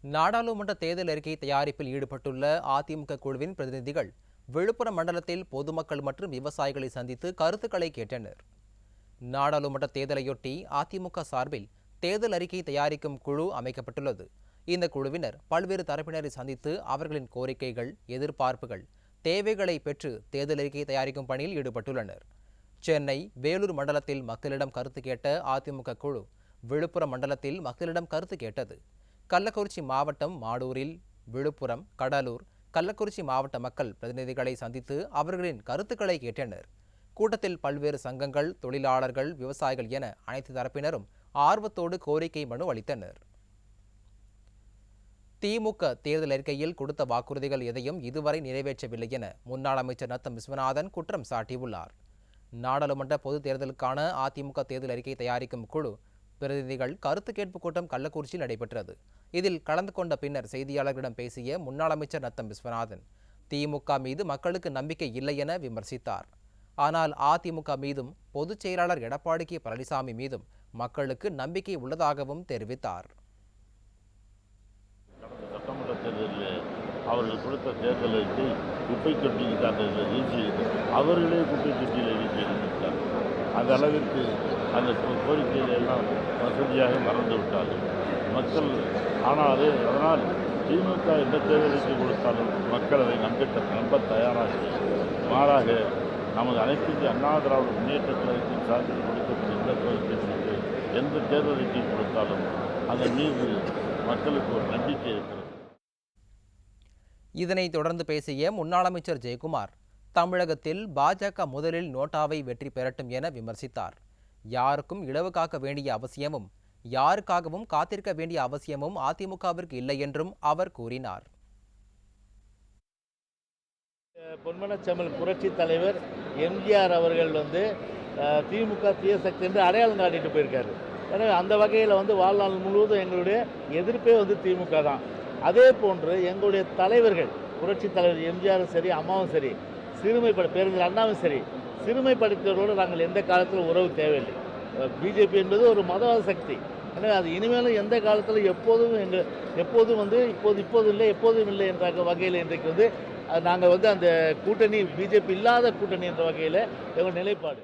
நாடாளுமன்ற தேர்தல் அறிக்கை தயாரிப்பில் ஈடுபட்டுள்ள அதிமுக குழுவின் பிரதிநிதிகள் விழுப்புரம் மண்டலத்தில் பொதுமக்கள் மற்றும் விவசாயிகளை சந்தித்து கருத்துக்களை கேட்டனர். நாடாளுமன்ற தேர்தலையொட்டி அதிமுக சார்பில் தேர்தல் அறிக்கை தயாரிக்கும் குழு அமைக்கப்பட்டுள்ளது. இந்த குழுவினர் பல்வேறு தரப்பினரை சந்தித்து அவர்களின் கோரிக்கைகள், எதிர்பார்ப்புகள், தேவைகளை பெற்று தேர்தல் அறிக்கை தயாரிக்கும் பணியில் ஈடுபட்டுள்ளனர். சென்னை, வேலூர் மண்டலத்தில் மக்களிடம் கருத்து கேட்ட அதிமுக குழு விழுப்புரம் மண்டலத்தில் மக்களிடம் கருத்து கேட்டது. கள்ளக்குறிச்சி மாவட்டம் மாடூரில் விழுப்புரம், கடலூர், கள்ளக்குறிச்சி மாவட்ட மக்கள் பிரதிநிதிகளை சந்தித்து அவர்களின் கருத்துக்களை கேட்டனர். கூட்டத்தில் பல்வேறு சங்கங்கள், தொழிலாளர்கள், விவசாயிகள் என அனைத்து தரப்பினரும் ஆர்வத்தோடு கோரிக்கை மனு அளித்தனர். திமுக தேர்தல் அறிக்கையில் கொடுத்த வாக்குறுதிகள் எதையும் இதுவரை நிறைவேற்றவில்லை என முன்னாள் அமைச்சர் நத்தம் விஸ்வநாதன் குற்றம் சாட்டியுள்ளார். நாடாளுமன்ற பொதுத் தேர்தலுக்கான அதிமுக தேர்தல் அறிக்கை தயாரிக்கும் குழு பிரதிநிதிகள் கருத்து கேட்பு கூட்டம் கள்ளக்குறிச்சியில் நடைபெற்றது. இதில் கலந்து கொண்ட பின்னர் செய்தியாளர்களிடம் பேசிய முன்னாள் அமைச்சர் நத்தம் விஸ்வநாதன் திமுக மீது மக்களுக்கு நம்பிக்கை இல்லை என விமர்சித்தார். ஆனால் அதிமுக மீதும் பொதுச் செயலாளர் எடப்பாடி கே பழனிசாமி மீதும் மக்களுக்கு நம்பிக்கை உள்ளதாகவும் தெரிவித்தார். சட்டமன்ற தேர்தலில் அவர்கள் கொடுத்த தேர்தல் அறிக்கை குப்பை தொட்டிக்கான வீசி அவர்களே குப்பை தொட்டியில் வீசியிருந்தார். அந்த அளவிற்கு அந்த கோரிக்கைகள் எல்லாம் வசதியாக மறந்து விட்டார்கள் மக்கள். ஆனால் அதனால் திமுக எந்த தேர்தல் அறிக்கை கொடுத்தாலும் மக்கள் அதை நம்ப தயாராக, மாறாக நமது அனைத்து இந்திய அண்ணா திராவிட முன்னேற்ற கழகத்தின் சார்பில் கொடுக்கப்பட்ட எந்த கோரிக்கைகளுக்கு எந்த தேர்தல் அறிக்கை கொடுத்தாலும் அதன் மீது மக்களுக்கு ஒரு நம்பிக்கை இருக்கிறது. இதனைத் தொடர்ந்து பேசிய முன்னாள் அமைச்சர் ஜெயக்குமார் தமிழகத்தில் பாஜக முதலில் நோட்டாவை வெற்றி பெறட்டும் என விமர்சித்தார். யாருக்கும் இழவு காக்க வேண்டிய அவசியமும் யாருக்காகவும் காத்திருக்க வேண்டிய அவசியமும் அதிமுகவிற்கு இல்லை என்றும் அவர் கூறினார். பொன்மனச்செம்மல் புரட்சி தலைவர் எம்ஜிஆர் அவர்கள் திமுக தீய சக்தி என்று அடையாளம் காட்டிட்டு போயிருக்காரு. எனவே அந்த வகையில் வாழ்நாள் முழுவதும் எங்களுடைய எதிர்ப்பே திமுக தான். அதே போன்று எங்களுடைய தலைவர்கள் புரட்சி தலைவர் எம்ஜிஆரும் சரி, அம்மாவும் சரி, பேரறிஞர் அண்ணாவும் சரி, சிறுமைப்படுத்தியவர்களோடு நாங்கள் எந்த காலத்திலும் உறவு தேவையில்லை. பிஜேபி என்பது ஒரு மதவாத சக்தி. எனவே அது இனிமேலும் எந்த காலத்தில் எப்போதும் இப்போது இல்லை, எப்போதும் இல்லை என்ற வகையில் இன்றைக்கு நாங்கள் அந்த கூட்டணி பிஜேபி இல்லாத கூட்டணி என்ற வகையில் எங்கள் நிலைப்பாடு.